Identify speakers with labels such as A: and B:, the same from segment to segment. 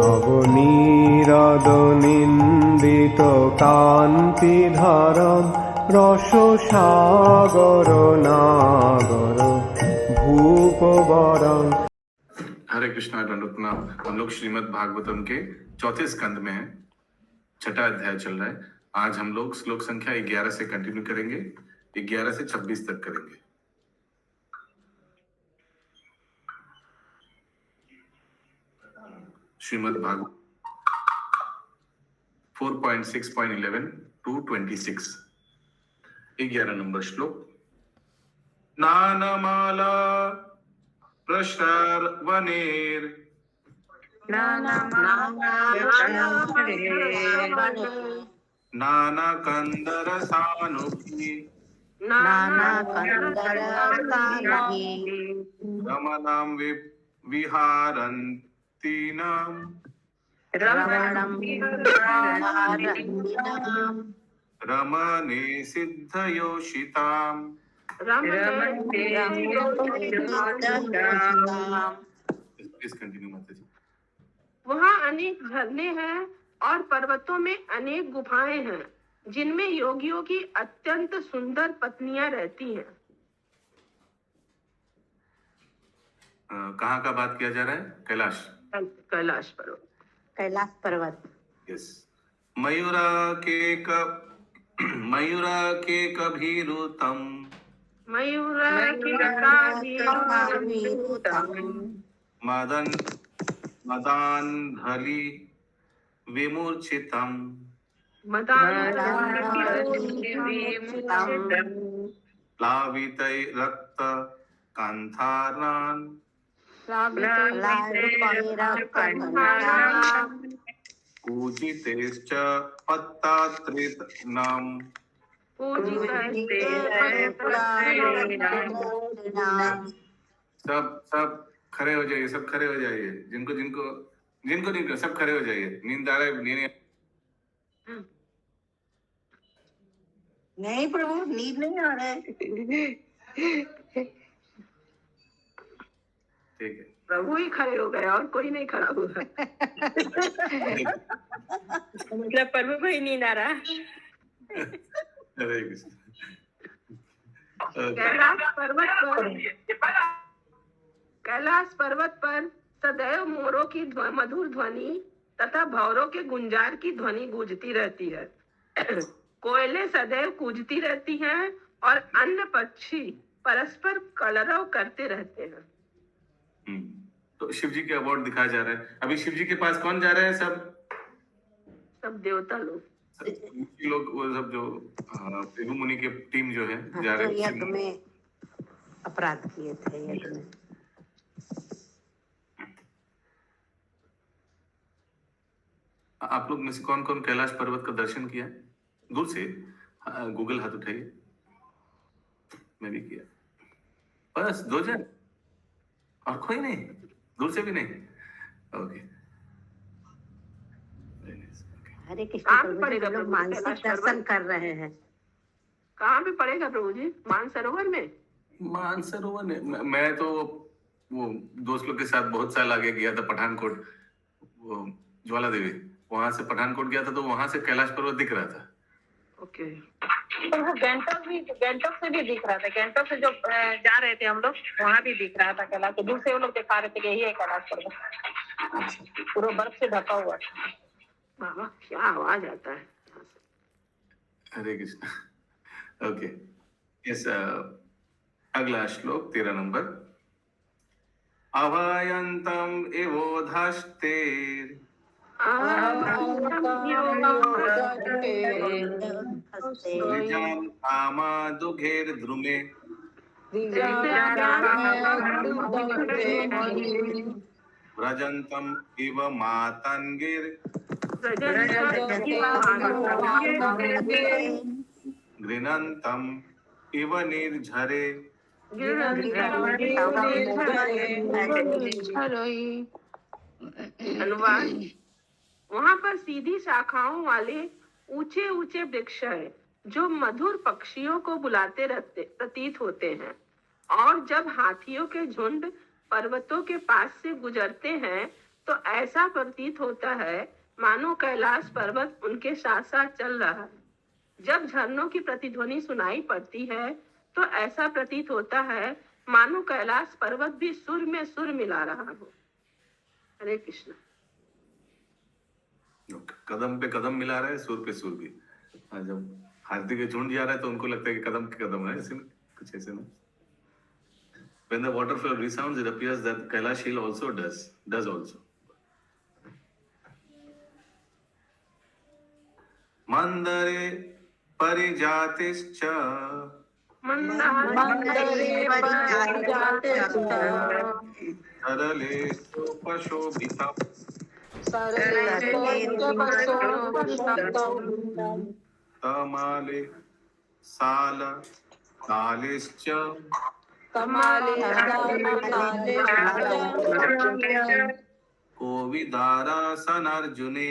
A: নবনীরদনিন্দিত কান্তিধারম রসসাগর নাগর ভূপবরং।
B: हरे कृष्णा दंडवत प्रणाम। हम लोग श्रीमद् भागवतम के चौथे स्कंद में हैं, छठा अध्याय चल रहा है। आज हम लोग श्लोक संख्या 11 से कंटिन्यू करेंगे, 11 से 26 तक करेंगे। श्रीमद् भागवत 4.6.11 to 26, 11 नंबर श्लोक। नानमाला प्रशर्वणेर नानाकन्दरसानुभिः रमणां विहारन्तीनां रमणे सिद्धयोषिताम्। प्लीज कंटिन्यू माता जी।
C: वहाँ अनेक झरने हैं और पर्वतों में अनेक गुफाएं हैं, जिनमें योगियों की अत्यंत सुंदर पत्नियां रहती हैं।
B: कहाँ का बात किया जा रहा है? कैलाश
C: पर्वत।
D: कैलाश पर्वत।
B: यस। मयूरा के कभीरुतम मदान्धली विमूर्छितम प्लावितै रक्त कांथारान पूजितेश्च पत्तात्रिणाम। सब खड़े हो जाइए, सब खड़े हो जाइए। जिनको जिनको जिनको जिनको सब खड़े हो जाइए। नींद आ रहा है?
D: नहीं प्रभु, नींद नहीं आ रहा है।
B: ठीक है,
C: प्रभु ही खड़े हो गए और कोई नहीं खड़ा हुआ। मतलब प्रभु को ही नींद आ रहा।
B: हरे कृष्ण।
C: कैलाश पर्वत पर सदैव मोरों की मधुर ध्वनि तथा भौरों के गुंजार की ध्वनि गूंजती रहती है। कोयले सदैव कूजती रहती हैं और अन्य पक्षी परस्पर कलरव करते रहते हैं।
B: तो शिव जी के अवार्ड दिखाया जा रहा है। अभी शिव जी के पास कौन जा रहा है? सब
C: देवता लोग,
B: वो सब जो प्रभु मुनि के टीम जो है जा रहे हैं।
D: यज्ञ में अपराध किए थे, यज्ञ में।
B: आप लोग में से कौन कौन कैलाश पर्वत का दर्शन किया? दूर से गूगल हाथ उठाइए। मैं भी किया। बस 2 जन और कोई नहीं? दूर से भी नहीं? ओके।
D: हरे कृष्ण। लोग मानसिक दर्शन कर रहे हैं।
C: कहाँ पे पड़ेगा प्रभु जी? मानसरोवर में?
B: मानसरोवर में मैं तो वो दोस्त लोग के साथ बहुत साल आगे गया था, पठानकोट, वो ज्वाला देवी। वहां से पठानकोट गया था तो वहां से कैलाश पर्वत दिख रहा था।
C: ओके।
E: तो वो गैंगटॉक से भी दिख रहा था। गैंगटॉक से जो जा रहे थे हम लोग, वहाँ भी दिख रहा था कैलाश। तो दूर से वो लोग दिखा रहे थे कि यही है कैलाश पर्वत। पूरा बर्फ से ढका हुआ था।
C: बाबा क्या आवाज आता है।
B: हरे कृष्ण। Okay, yes. अगला श्लोक 13 नंबर। अभयंतम एवोधस्ते दुघेर द्रुमे व्रजंतम इव मातंगिर गृणंतम इव निर्झरे।
C: अनुवाद। वहाँ पर सीधी शाखाओं वाले ऊंचे ऊंचे वृक्ष हैं जो मधुर पक्षियों को बुलाते रहते प्रतीत होते हैं, और जब हाथियों के झुंड पर्वतों के पास से गुजरते हैं तो ऐसा प्रतीत होता है मानो कैलाश पर्वत उनके साथ साथ चल रहा है। जब झरनों की प्रतिध्वनि सुनाई पड़ती है तो ऐसा प्रतीत होता है मानो कैलाश पर्वत भी सुर में सुर मिला रहा हो। हरे कृष्ण।
B: कदम पे कदम मिला रहा है, सुर पे सुर भी। जब हाथी के झुंड जा रहा है तो उनको लगता है कि कदम पे कदम है, ऐसे कुछ ऐसे ना। When the waterfall resounds, it appears that Kailash Hill also does also. Mandare parijatischa
C: मंदरे परिजाते
B: sarale supashobhitam tamale sala kalischa कोविदारा सनर्जुने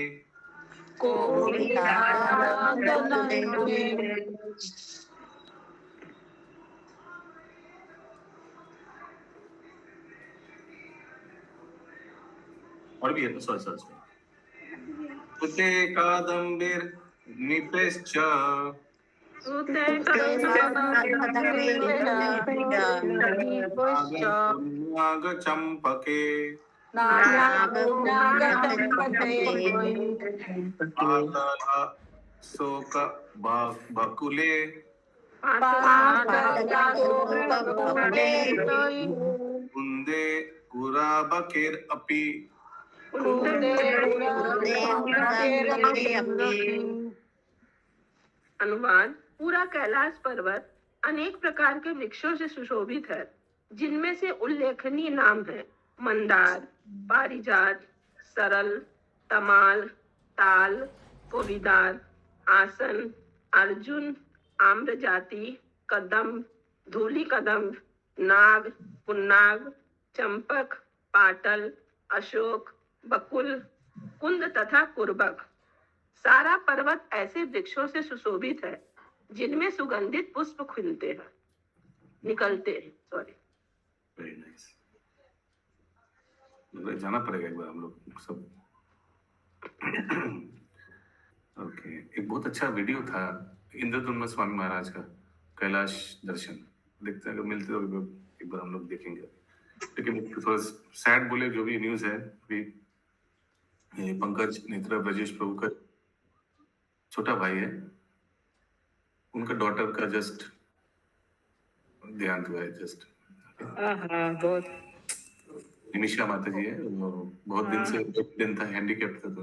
B: और भी है तो सॉरी उते कादम्बिर निपेश्च नाग चंपके आतला शोक बकुले कुंदे कुराबकेर अपि
C: अनुवाद। पूरा कैलाश पर्वत अनेक प्रकार के वृक्षों से सुशोभित है, जिनमें से उल्लेखनीय नाम है मंदार, पारिजात, सरल, तमाल, ताल, कोविदार, आसन, अर्जुन, आम्रजाति, कदम, धूली कदम, नाग, पुन्नाग, चंपक, पाटल, अशोक, बकुल, कुंद तथा कुर्बक। सारा पर्वत ऐसे वृक्षों से सुशोभित है जिनमें सुगंधित पुष्प निकलते हैं। सॉरी।
B: Very nice. जाना पड़ेगा एक बार हम लोग सब। ओके, एक बहुत अच्छा वीडियो था इंद्रद्युम्न स्वामी महाराज का, कैलाश दर्शन। देखते हैं, अगर मिलते तो एक बार हम लोग देखेंगे। लेकिन थोड़ा सैड बोले जो भी न्यूज है, ये पंकज नेत्रा ब्रजेश प्रभु का छोटा भाई है, उनका डॉटर का जस्ट देहांत हुआ है। जस्ट
E: बहुत
B: निमिषा माता जी है, बहुत दिन से दिन था, हैंडीकैप्ट था। तो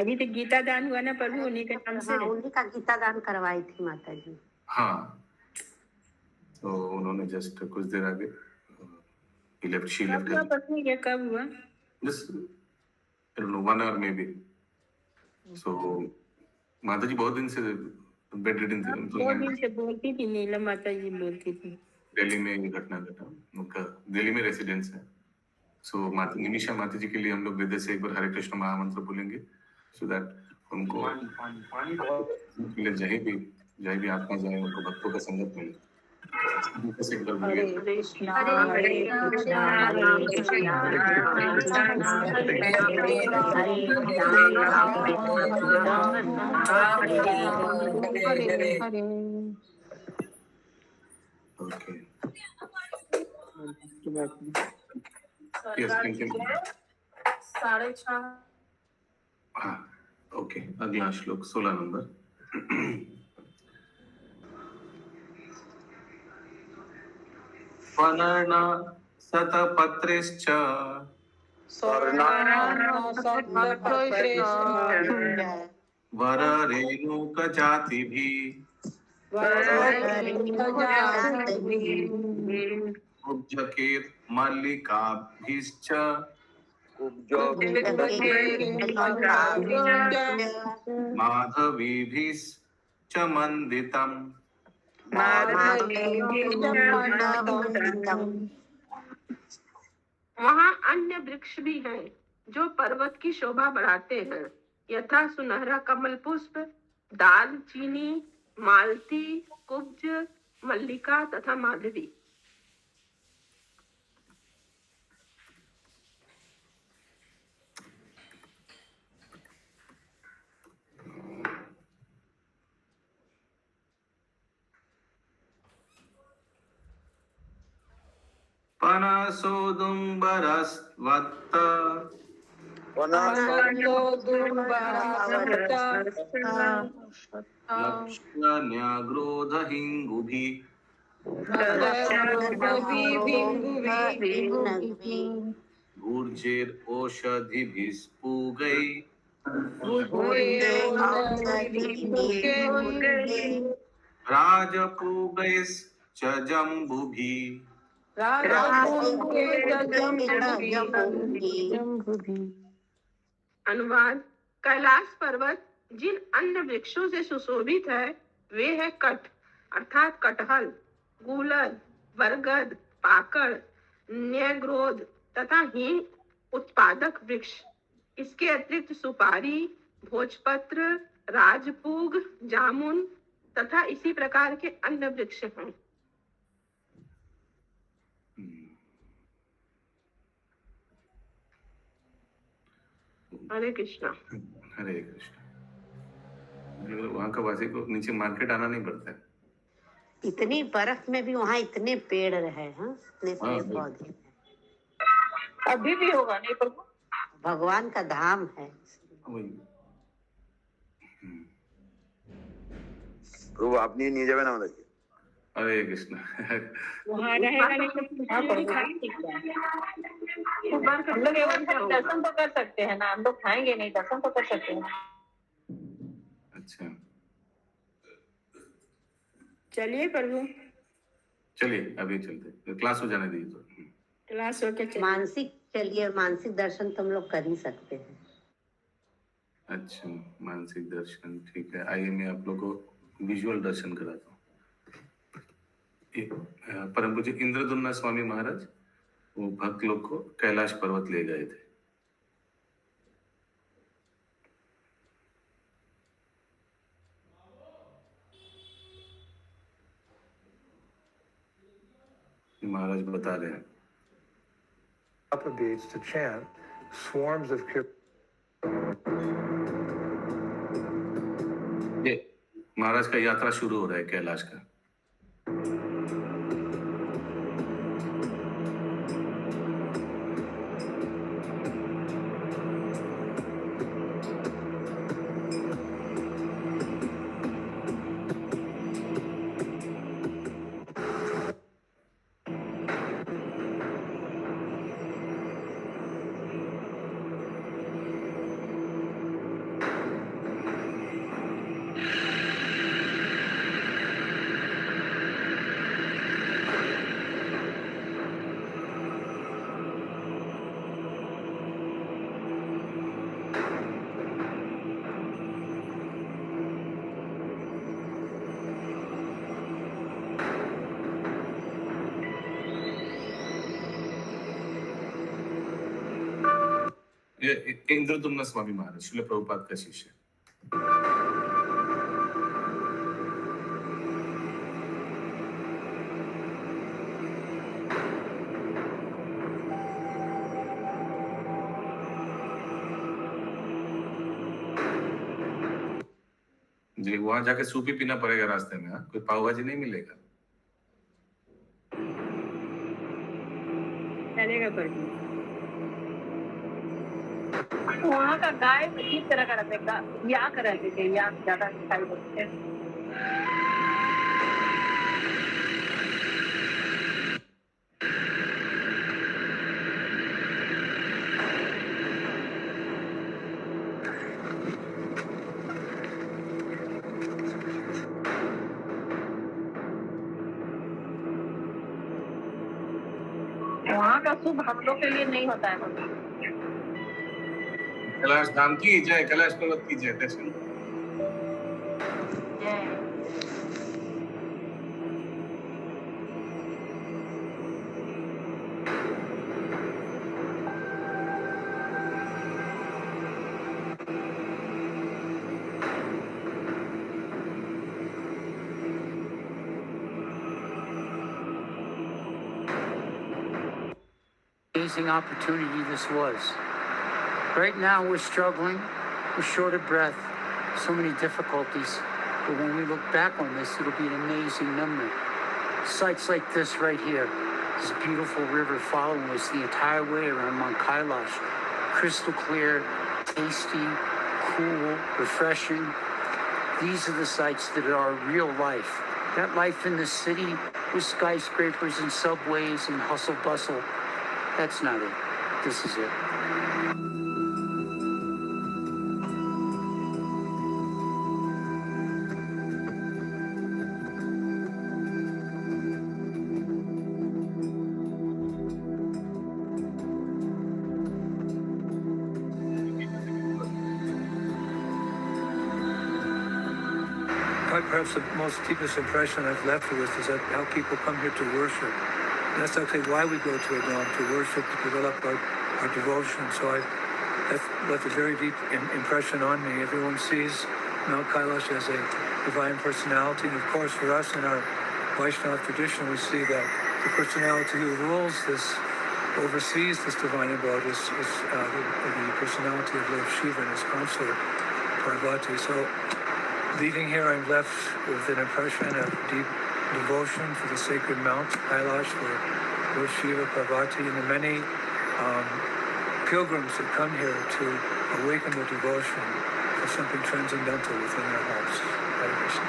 E: अभी तो गीता दान हुआ ना प्रभु, उन्हीं के नाम से।
D: उन्हीं का गीता दान करवाई थी माता जी।
B: हाँ, तो उन्होंने जस्ट कुछ देर आगे शी लेफ्ट।
E: पत्नी के कब हुआ?
B: Just I don't know, 1 hour maybe. So माता जी बहुत दिन से बेड रिडन थी।
E: बहुत दिन से बोलती थी, नीलम माता जी बोलती थी।
B: दिल्ली में ये घटना घटा, उनका दिल्ली में रेसिडेंस है। सो माता निमिषा माता जी के लिए हम लोग हृदय से एक बार हरे कृष्ण महामंत्र बोलेंगे, सो दैट उनको जहाँ भी आत्मा जाए, उनको भक्तों का संगत मिले।
E: Hare Krishna Hare Krishna Hare Krishna
B: okay, yes, thank you.
E: 6:30।
B: हाँ, ओके, अगला श्लोक 16 नंबर। वनर्न शतपत्रेश्च वररेणुकजातिभिः कुब्जकेर्मल्लिकाभिश्च माधवीभिश्च मंदितम्।
C: वहाँ अन्य वृक्ष भी हैं जो पर्वत की शोभा बढ़ाते हैं, यथा सुनहरा कमल पुष्प, दाल चीनी, मालती, कुब्ज, मल्लिका तथा माधवी।
B: पनसोदुम्बरस्वत्त लक्ष्यन्याग्रोधहिङ्गुभिः भूर्जेर्ओषधिभिस्पूगै राजपूगैश्च जम्बुभिः।
C: अनुवाद। कैलाश पर्वत जिन अन्य वृक्षों से सुशोभित है वे है कठ अर्थात कटहल, गूलर, बरगद, पाकड़, न्यग्रोध तथा हींग उत्पादक वृक्ष। इसके अतिरिक्त सुपारी, भोजपत्र, राजपूग, जामुन तथा इसी प्रकार के अन्य वृक्ष हैं। हरे कृष्णा।
B: हरे कृष्णा। वहाँ का वासी को नीचे मार्केट आना नहीं पड़ता है।
D: इतनी बर्फ में भी वहाँ इतने पेड़ रहे हैं, इतने पेड़ पौधे।
E: अभी भी होगा नहीं प्रभु,
D: भगवान का धाम है।
F: প্রভু আপনি নিয়ে যাবেন আমাদেরকে।
B: हरे कृष्णा।
E: वहाँ रहेगा नहीं तो हम लोग दर्शन तो कर सकते हैं ना, हम लोग खाएंगे नहीं, दर्शन तो कर सकते हैं।
B: अच्छा
G: चलिए प्रभु,
B: चलिए अभी चलते, क्लास हो जाने दीजिए तो।
G: क्लास होके चलिए।
D: मानसिक चलिए, मानसिक दर्शन तुम लोग कर ही सकते हैं।
B: अच्छा मानसिक दर्शन ठीक है, आइए मैं आप लोग को विजुअल दर्शन कराता हूँ। परम पूज्य इंद्रदुम्न स्वामी महाराज वो भक्त लोग को कैलाश पर्वत ले गए थे। महाराज बता रहे हैं
A: upper beats to chant swarms of
B: ये महाराज का यात्रा शुरू हो रहा है कैलाश का। ये इंद्रदुम्न स्वामी महाराज श्रील प्रभुपाद का शिष्य। जी वहां जाके सूप ही पीना पड़ेगा रास्ते में, हाँ कोई पाव भाजी नहीं मिलेगा।
G: चलेगा प्रभु।
E: वहाँ का गाय अजीब तरह का रहता है, याक रहते थे, याक ज्यादा दिखाई देते थे। वहाँ का शुभ हम लोग के लिए नहीं होता है।
B: कैलाश धाम की जय, कैलाश पर्वत की जय। दर्शन
H: Amazing opportunity this was. Right now we're struggling, we're short of breath, so many difficulties. But when we look back on this, it'll be an amazing memory. Sites like this right here, This beautiful river following us the entire way around Mount Kailash. Crystal clear, tasty, cool, refreshing. These are the sights that are real life. That life in the city with skyscrapers and subways and hustle bustle, that's not it. This is it.
A: Perhaps the most deepest impression I've left with is that how people come here to worship. And that's actually why we go to a dome, to worship, to develop our devotion. So that's left a very deep impression on me. Everyone sees Mount Kailash as a divine personality. And of course, for us in our Vaishnava tradition, we see that the personality who rules this, oversees this divine abode is the personality of Lord Shiva and his consort, Parvati. So leaving here, I'm left with an impression of deep devotion for the sacred Mount Kailash, for Lord Shiva, Parvati, and the many pilgrims that come here to awaken their devotion for something transcendental within their hearts. Hare Krishna.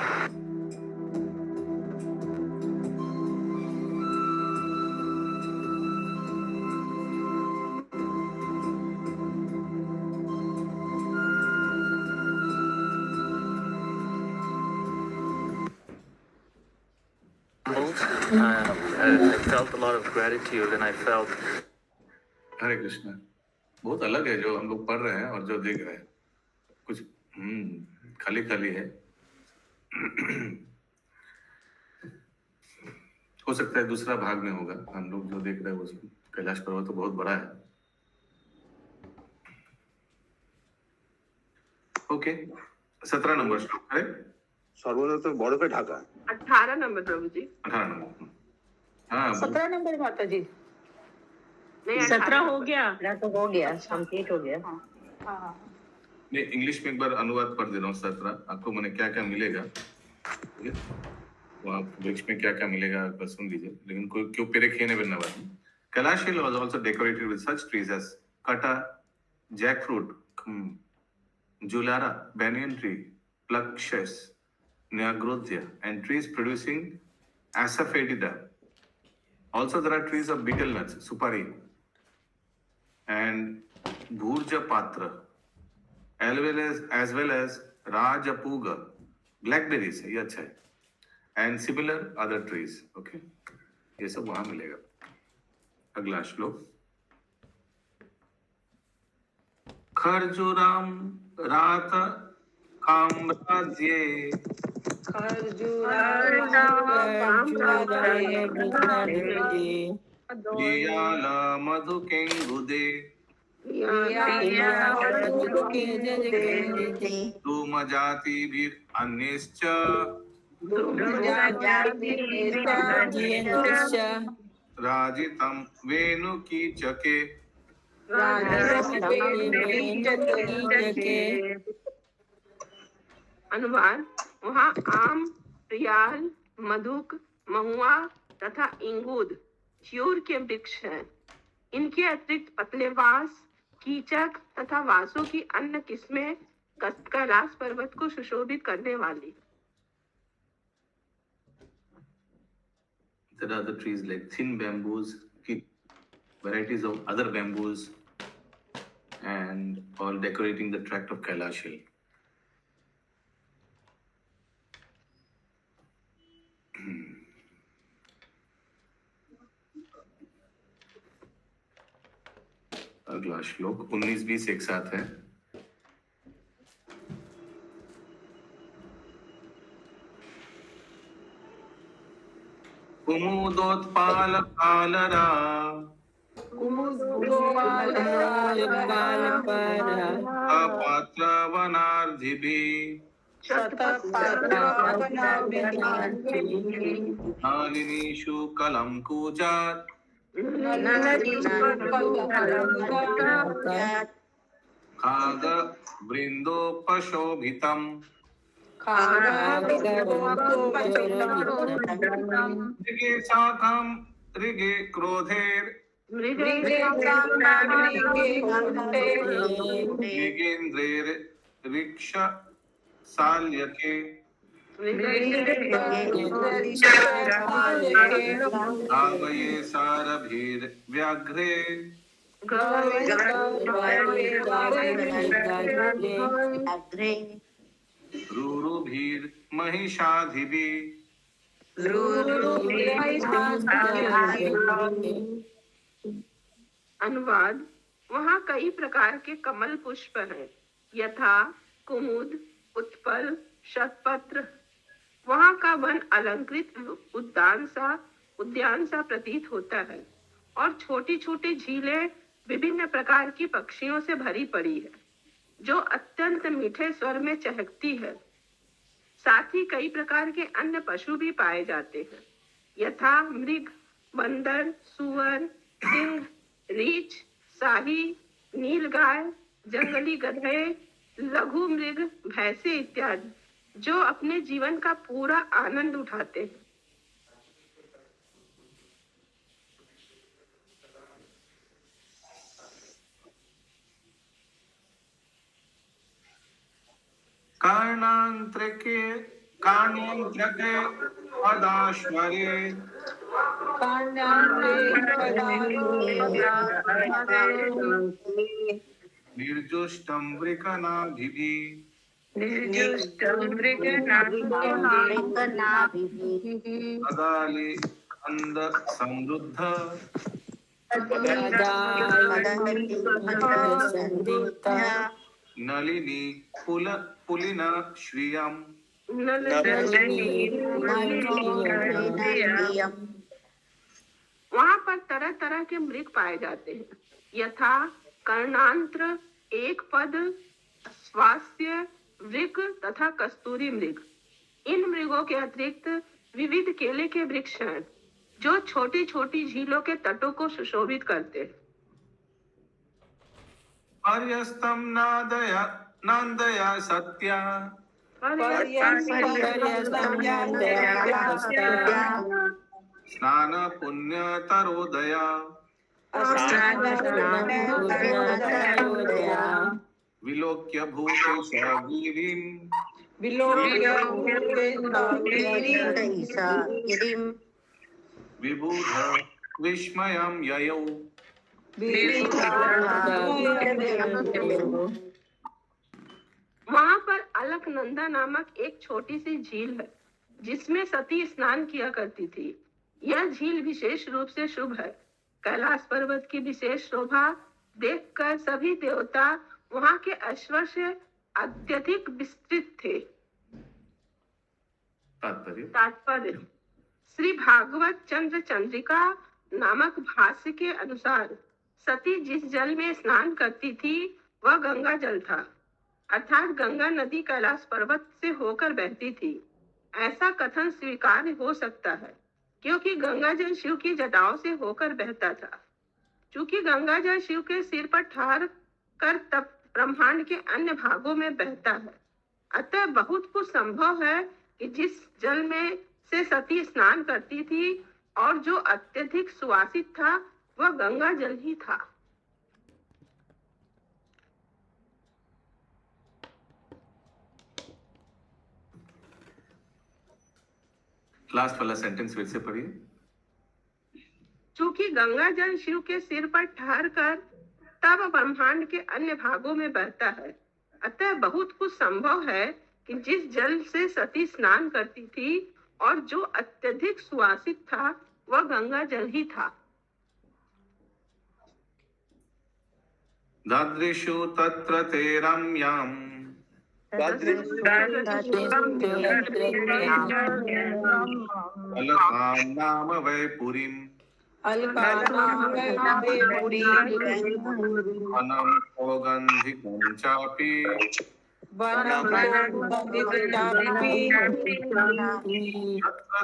I: I felt a lot of gratitude and I felt
B: हरे कृष्णा। बहुत अलग है जो हम लोग पढ़ रहे हैं और जो देख रहे हैं, कुछ खाली खाली है। हो सकता है दूसरा भाग में होगा। हम लोग जो देख रहे हैं वो कैलाश पर्वत तो बहुत बड़ा है। ओके, 17 नंबर श्लोक है।
F: সর্বদা তো বরফে ঢাকা।
C: 18 नंबर प्रभु जी।
B: 18 नंबर। हाँ
E: 17 नंबर माता जी।
C: नहीं
G: 17 हो गया।
D: मेरा तो हो गया, कंप्लीट हो गया।
E: हाँ
B: मैं इंग्लिश में एक बार अनुवाद पढ़ दे रहा हूँ। 17 आपको मैंने क्या क्या मिलेगा, ठीक है? वो आप वृक्ष में क्या क्या मिलेगा एक बार सुन लीजिए। लेकिन कोई क्यों पेरे खेने बनना बात नहीं। Kailash hill was also decorated with such trees as kata, jackfruit, julara, banyan tree, pluctus, Nyagrodhya, and trees producing asafoetida. Also, there are trees of betel nuts, supari, and bhurja patra, as well as rajapuga, blackberries, ये अच्छा है, and similar other trees. Okay, ये सब वहाँ मिलेगा। अगला श्लोक। खर्जुराम रात काम्राज्ये दियाल मधुकेंगुदे धूमजातिभिर अन्यश्च राजितं वेणुकीचके
C: अनुवाद। वहाँ आम, प्रियाल, मधुक, महुआ तथा इंगूद च्यूर के वृक्ष हैं। इनके अतिरिक्त पतले वास, कीचक तथा वासों की अन्य किस्में कैलाश पर्वत को सुशोभित करने वाली।
B: There are other trees like thin bamboos, varieties of other bamboos, and all decorating the tract of Kailash hill. अगला श्लोक 19-20 एक साथ है। कुमुदोत्पाल कालरा अपात्रवनार्धिभिः नालिनीषु कलं कूजात् खाग वृन्दोपशोभितम् शाखां ऋगे क्रोधेर मृगेन्द्रेर ऋक्ष साल्यके आवये सारभीर व्याघ्रे
D: अग्रे
B: रुरुभीर महिषाधिभि
C: अनुवाद। वहाँ कई प्रकार के कमल पुष्प हैं, यथा कुमुद, उत्पल, शतपत्र। वहाँ का वन अलंकृत उद्यान सा प्रतीत होता है और छोटी छोटी झीलें विभिन्न प्रकार की पक्षियों से भरी पड़ी है जो अत्यंत मीठे स्वर में चहकती है। साथ ही कई प्रकार के अन्य पशु भी पाए जाते हैं, यथा मृग, बंदर, सुअर, सिंह, रीछ, शाही, नीलगाय, जंगली गधे, लघु मृग, भैंसे इत्यादि, जो अपने जीवन का पूरा आनंद उठाते हैं।
B: कर्णांत्रके अदाश्वरे निर्जुष्टं वृकनाभिभि अदाले अंद समृद्ध नलिनी पुलिन श्रियम्
C: वहाँ पर तरह तरह के मृग पाए जाते हैं, यथा कर्णांत्र, एक पद, स्वास्य, वृक तथा कस्तूरी मृग। इन मृगों के अतिरिक्त विविध केले के वृक्ष हैं जो छोटी छोटी झीलों के तटों को सुशोभित करते हैं।
B: पर्यस्तम नादया सत्या स्नान पुण्य तरोदया विलोक्य भूतेशा गिरिम् विबुध विस्मयं ययौ
C: वहाँ पर अलकनंदा नामक एक छोटी सी झील है जिसमें सती स्नान किया करती थी। यह झील विशेष रूप से शुभ है। कैलाश पर्वत की विशेष शोभा देखकर सभी देवता वहाँ के ऐश्वर्य से अत्यधिक विस्तृत थे। तात्पर्य श्री भागवत चंद्र चंद्रिका नामक भाष्य के अनुसार सती जिस जल में स्नान करती थी वह गंगा जल था, अर्थात गंगा नदी कैलाश पर्वत से होकर बहती थी। ऐसा कथन स्वीकार्य हो सकता है क्योंकि गंगा जल शिव की जटाओं से होकर बहता था। चूंकि गंगा जल शिव के सिर पर ठहर कर तब ब्रह्मांड के अन्य भागों में बहता है, अतः बहुत कुछ संभव है कि जिस जल में से सती स्नान करती थी और जो अत्यधिक सुवासित था वह गंगा जल ही था।
B: लास्ट वाला सेंटेंस फिर से पढ़िए।
C: चूंकि गंगा जल शिव के सिर पर ठहर कर तब ब्रह्मांड के अन्य भागों में बहता है, अतः बहुत कुछ संभव है कि जिस जल से सती स्नान करती थी और जो अत्यधिक सुवासित था वह गंगा जल ही था।
B: दादृशु तत्र ते रम्याम् अलकां नाम वै पुरीम् वनं सौगन्धिकं चापि तत्र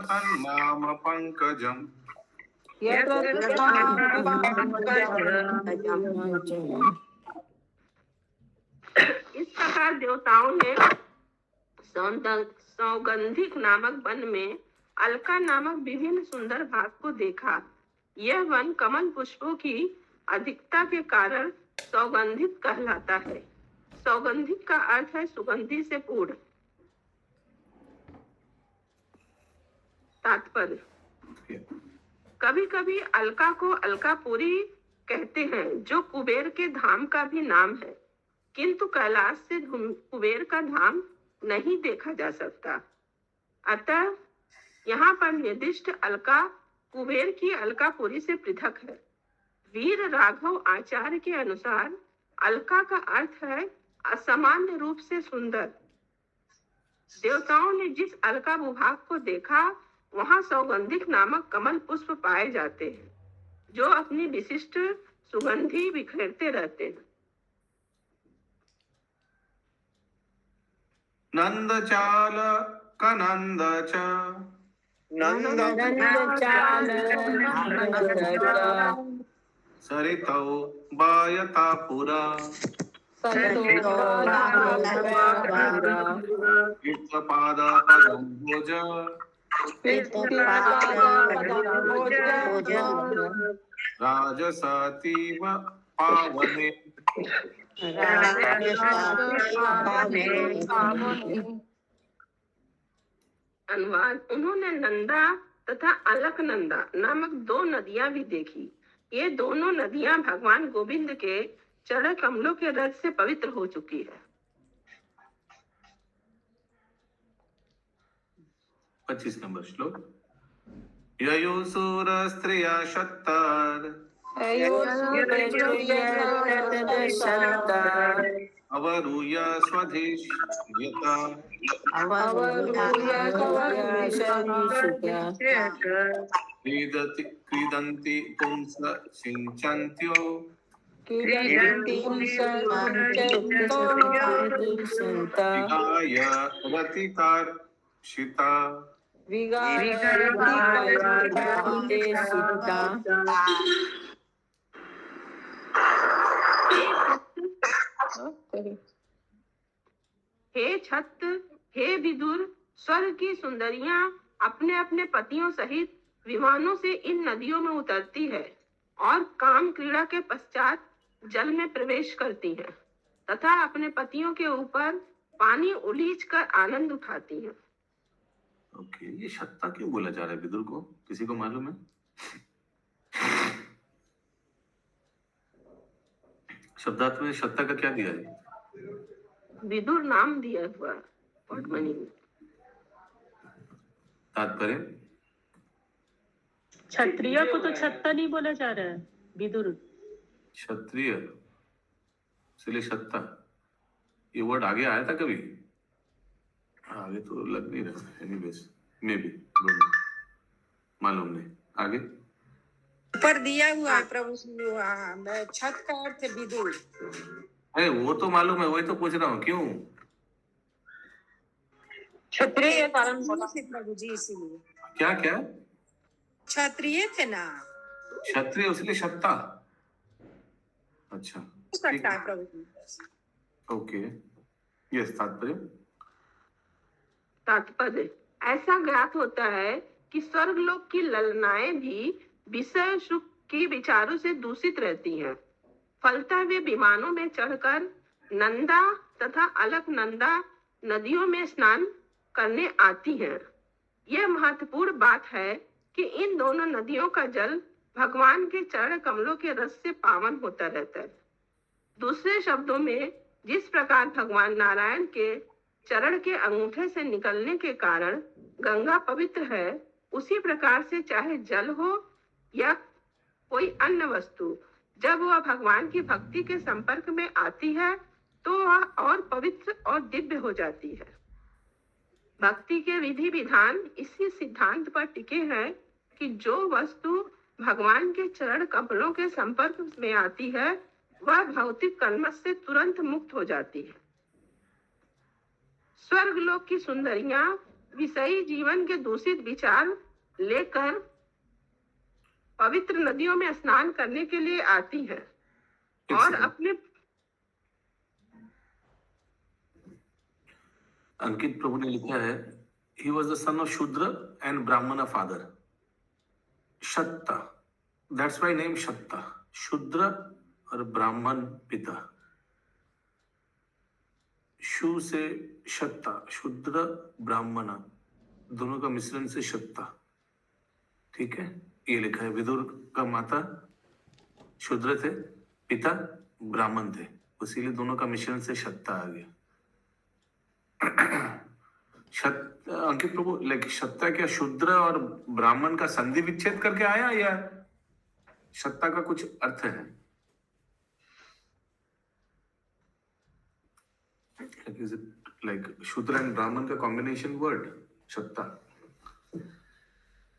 B: तन्नाम पङ्कजम्।
C: इस प्रकार देवताओं ने सौगंधिक नामक वन में अलका नामक विभिन्न सुंदर भाग को देखा यह वन कमल पुष्पों की अधिकता के कारण सौगंधित कहलाता है। सौगंधित का अर्थ है सुगंधि से पूर्ण। तात्पर्य, कभी कभी अलका को अलकापुरी कहते हैं, जो कुबेर के धाम का भी नाम है, किंतु कैलाश से कुबेर का धाम नहीं देखा जा सकता। अतः यहाँ पर निर्दिष्ट अलका कुबेर की अलकापुरी से पृथक है। वीर राघव आचार्य के अनुसार अलका का अर्थ है असामान्य रूप से सुंदर। देवताओं ने जिस अलका विभाग को देखा, वहां सौगंधिक नामक कमल पुष्प पाए जाते हैं, जो अपनी विशिष्ट सुगंधि बिखेरते रहते हैं।
B: नंद चाल कनंद च सरितौ बायता पुरा पाद पदम्बोज राजसतीव पावने।
C: अनुवाद, उन्होंने नंदा तथा अलकनंदा नामक दो नदियां भी देखी। ये दोनों नदियां भगवान गोविंद के चरण कमलों के रस से पवित्र हो चुकी है।
B: 25 नंबर श्लोक। ययोसुर स्त्रिया शक्तार अवरूय स्वधिष्यता क्रीदन्ति पुंस सिञ्चन्त्यो विहाय रतिकार्षिता। हे छत, हे विदुर, स्वर्ग की सुंदरियां अपने अपने पतियों सहित विमानों से इन नदियों में उतरती है और काम क्रीड़ा के पश्चात जल में प्रवेश करती हैं तथा अपने पतियों के ऊपर पानी उलीच कर आनंद उठाती हैं। ओके, ये शक्ता क्यों बोला जा रहा है विदुर को? किसी को मालूम है? शब्दार्थ में शक्ता का क्या दिया है?
C: विदुर नाम दिया हुआ पद्मनि में।
B: तात्पर्य,
G: क्षत्रिय को तो छत्ता नहीं बोला जा रहा है, विदुर।
B: क्षत्रिय इसलिए सत्ता, ये वर्ड आगे आया था कभी? आगे तो लग नहीं रहा। एनीवेज, मे बी, मालूम नहीं। आगे
J: पर दिया हुआ है प्रभु, छत का अर्थ है विदुर।
B: अरे वो तो मालूम है, वही तो पूछ रहा हूँ क्यों?
E: क्षत्रिय कारण
J: प्रभु जी, इसीलिए।
B: क्या क्या?
J: क्षत्रिय थे ना,
B: क्षत्रिय इसलिए सत्ता। अच्छा,
J: सकता है प्रभु जी।
B: Okay, yes.
C: तात्पर्य, ऐसा ज्ञात होता है कि स्वर्गलोक की ललनाएं भी विषय सुख की विचारों से दूषित रहती हैं। फलतः वे विमानों में चढ़कर नंदा तथा अलकनंदा नदियों में स्नान करने आती हैं। यह महत्वपूर्ण बात है कि इन दोनों नदियों का जल भगवान के चरण कमलों के रस से पावन होता रहता है। दूसरे शब्दों में, जिस प्रकार भगवान नारायण के चरण के अंगूठे से निकलने के कारण गंगा पवित्र है, उसी प्रकार से चाहे जल हो या कोई अन्य वस्तु, जब वह भगवान की भक्ति के संपर्क में आती है तो वह और पवित्र और दिव्य हो जाती है। भक्ति के विधि विधान इसी सिद्धांत पर टिके हैं कि जो वस्तु भगवान के चरण कमलों के संपर्क में आती है, वह भौतिक कलमश से तुरंत मुक्त हो जाती है। स्वर्गलोक की सुंदरियां विषयी जीवन के दूषित विचार लेकर पवित्र नदियों में स्नान करने के लिए आती हैं और अपने
B: अंकित प्रभु ने लिखा है, he was the son of Shudra and Brahmana father. Shatta that's why name Shatta, Shudra और ब्राह्मण पिता। शू से शत्ता, शूद्र ब्राह्मण दोनों का मिश्रण से शत्ता। ठीक है, ये लिखा है। विदुर का माता शूद्र थे, पिता ब्राह्मण थे, इसीलिए दोनों का मिश्रण से शत्ता आ गया। अंकित प्रभु, लाइक शत्ता क्या शूद्र और ब्राह्मण का संधि विच्छेद करके आया, या शत्ता का कुछ अर्थ है? Is it like Shudra and Brahmin का कॉम्बिनेशन वर्ड शत्ता?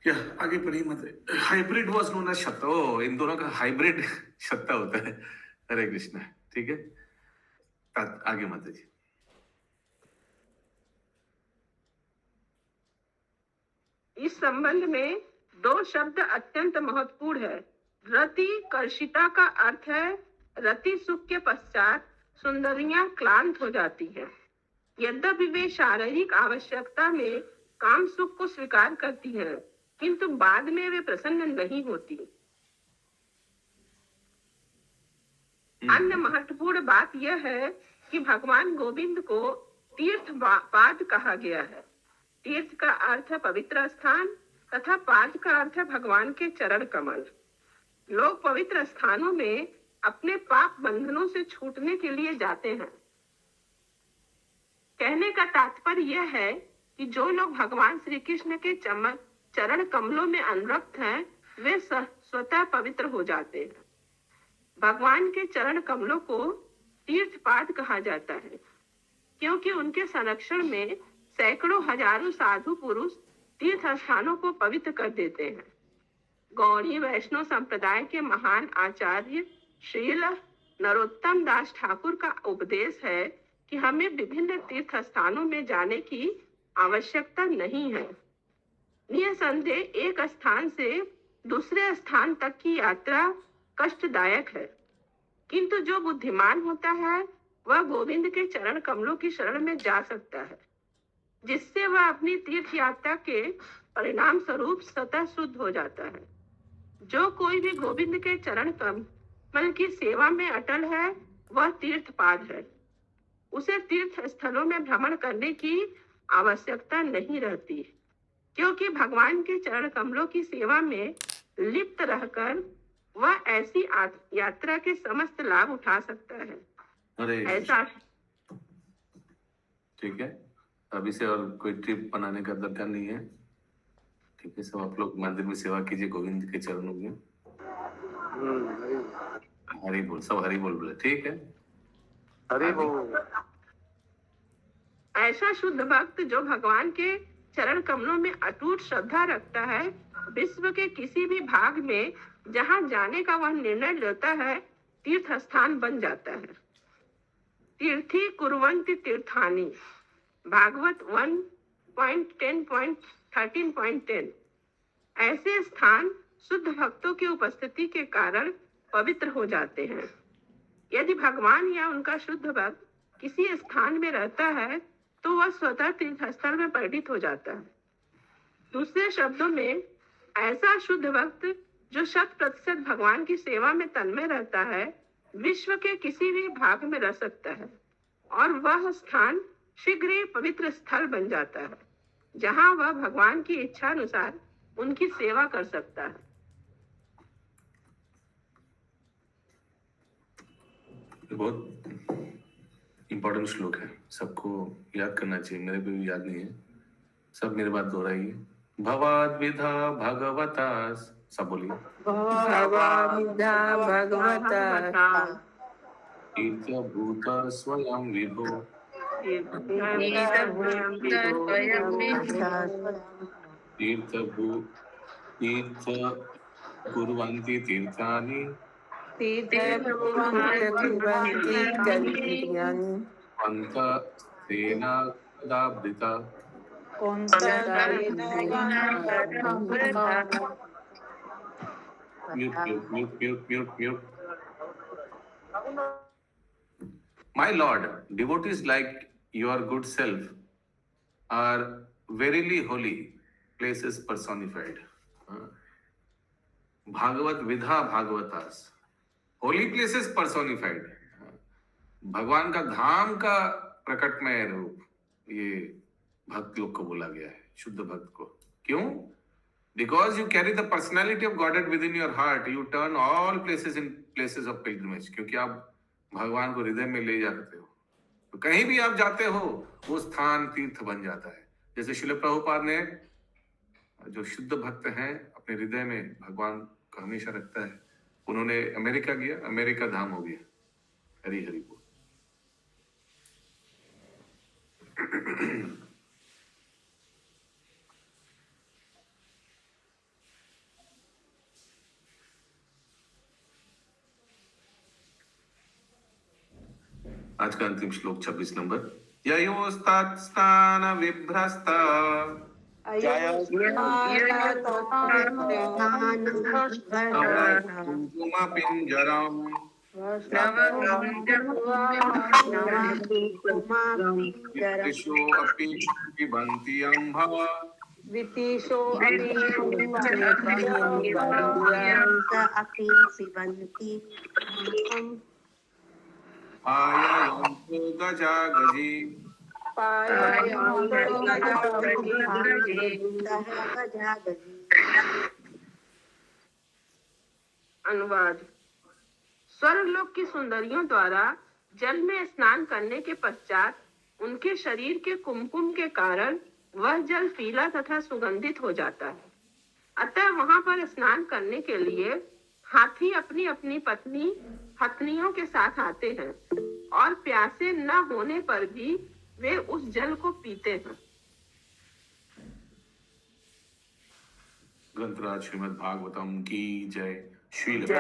B: या आगे पढ़िए मत। Hybrid was known as Shatta. Oh, इन दोनों का हाइब्रिड शत्ता होता है। हरे कृष्णा। ठीक है, आगे मत जी।
C: इस संबंध में दो शब्द अत्यंत महत्वपूर्ण है। रति कर्षिता का अर्थ है रति सुख के पश्चात सुंदरियां क्लांत हो जाती हैं। यद्यपि वे शारीरिक आवश्यकता में काम सुख को स्वीकार करती हैं, किंतु बाद में वे प्रसन्न नहीं होती। अन्य महत्वपूर्ण बात यह है कि भगवान गोविंद को तीर्थ पाद कहा गया है। तीर्थ का अर्थ है पवित्र स्थान तथा पाद का अर्थ है भगवान के चरण कमल। लोग पवित्र स्थानों में अपने पाप बंधनों से छूटने के लिए जाते हैं। कहने का तात्पर्य यह है कि जो लोग भगवान श्री कृष्ण के चरण कमलों में अनुरक्त हैं, वे स्वतः पवित्र हो जाते हैं। भगवान के चरण कमलों को तीर्थपाद कहा जाता है, क्योंकि उनके संरक्षण में सैकड़ों हजारों साधु पुरुष तीर्थ स्थानों को पवित्र कर देते हैं। गौड़ी वैष्णव संप्रदाय के महान आचार्य श्रील नरोत्तम दास ठाकुर का उपदेश है कि हमें विभिन्न तीर्थ स्थानों में जाने की आवश्यकता नहीं है। निसंदेह एक स्थान से दूसरे स्थान तक की यात्रा कष्टदायक है, किंतु जो बुद्धिमान होता है वह गोविंद के चरण कमलों की शरण में जा सकता है, जिससे वह अपनी तीर्थ यात्रा के परिणाम स्वरूप स्वतः शुद्ध हो जाता है। जो कोई भी गोविंद के चरण कमल की सेवा में अटल है, वह तीर्थपाद है। उसे तीर्थ स्थलों में भ्रमण करने की आवश्यकता नहीं रहती, क्योंकि भगवान के चरण कमलों की सेवा में लिप्त रहकर वह ऐसी यात्रा के समस्त लाभ उठा सकता है।
B: अरे
C: ऐसा
B: ठीक है, अभी से और कोई ट्रिप बनाने का दरकार नहीं है। ठीक है, सब आप लोग मंदिर में सेवा कीजिए गोविंद के चरणों में। हरि बोल, सब हरि बोल बोले। ठीक है,
F: हरि बोल।
C: ऐसा शुद्ध भक्त जो भगवान के चरण कमलों में अटूट श्रद्धा रखता है, विश्व के किसी भी भाग में जहां जाने का वह निर्णय लेता है, तीर्थ स्थान बन जाता है। तीर्थी कुर्वन्ति तीर्थानि, भागवत 1.10.13.10। ऐसे स्थान शुद्ध भक्तों की उपस्थिति के कारण पवित्र हो जाते हैं। यदि भगवान या उनका शुद्ध भक्त किसी स्थान में रहता है, तो वह स्वतः तीर्थ स्थल में परिणित हो जाता है। दूसरे शब्दों में, ऐसा शुद्ध भक्त जो 100% भगवान की सेवा में तन्मय रहता है, विश्व के किसी भी भाग में रह सकता है, और वह स्थान शीघ्र ही पवित्र स्थल बन जाता है, जहां वह भगवान की इच्छा अनुसार उनकी सेवा कर सकता है।
B: बहुत इम्पोर्टेंट श्लोक है, सबको याद करना चाहिए। मेरे को भी याद नहीं है, सब मेरे बात दोहराइए। भवाद विधा भगवता, सब बोलिए।
J: भगवता भगवता
B: तीर्थ भूत स्वयं विभो, तीर्थ कुर्वन्ति तीर्थानि, पंथ सेनादावृता। Mute. My Lord, devotees like your good self are verily holy places personified. Bhagavat विधा भागवतास, होली प्लेसेस पर्सोनिफाइड, भगवान का धाम का प्रकटमय रूप, ये भक्त लोग को बोला गया है, शुद्ध भक्त को। क्यों? Because you carry the personality of godhead with in your heart, U turn all places in places of pilgrimage, क्योंकि आप भगवान को हृदय में ले जाते हो, तो कहीं भी आप जाते हो वो स्थान तीर्थ बन जाता है। जैसे श्रील प्रभुपाद ने, जो शुद्ध भक्त हैं, अपने हृदय में भगवान को हमेशा रखता है, उन्होंने अमेरिका गया, अमेरिका धाम हो गया। हरी हरी बोल। आज का अंतिम श्लोक 26 नंबर। ययोस्तात्स्थान विभ्रस्त कुंकुम पिंजरम वित्तिषो अपि पिबन्ति अम्भा आयन्तो गजा गजी।
C: अनुवाद। स्वर्गलोक की सुंदरियों द्वारा जल में स्नान करने के पश्चात उनके शरीर के कुमकुम के कारण वह जल पीला तथा सुगंधित हो जाता है। अतः वहां पर स्नान करने के लिए हाथी अपनी अपनी पत्नी हथनियों के साथ आते हैं और प्यासे न होने पर भी वे उस जल को पीते हैं।
B: ग्रंथराज श्रीमद् भागवतम की जय। श्रील
D: जय।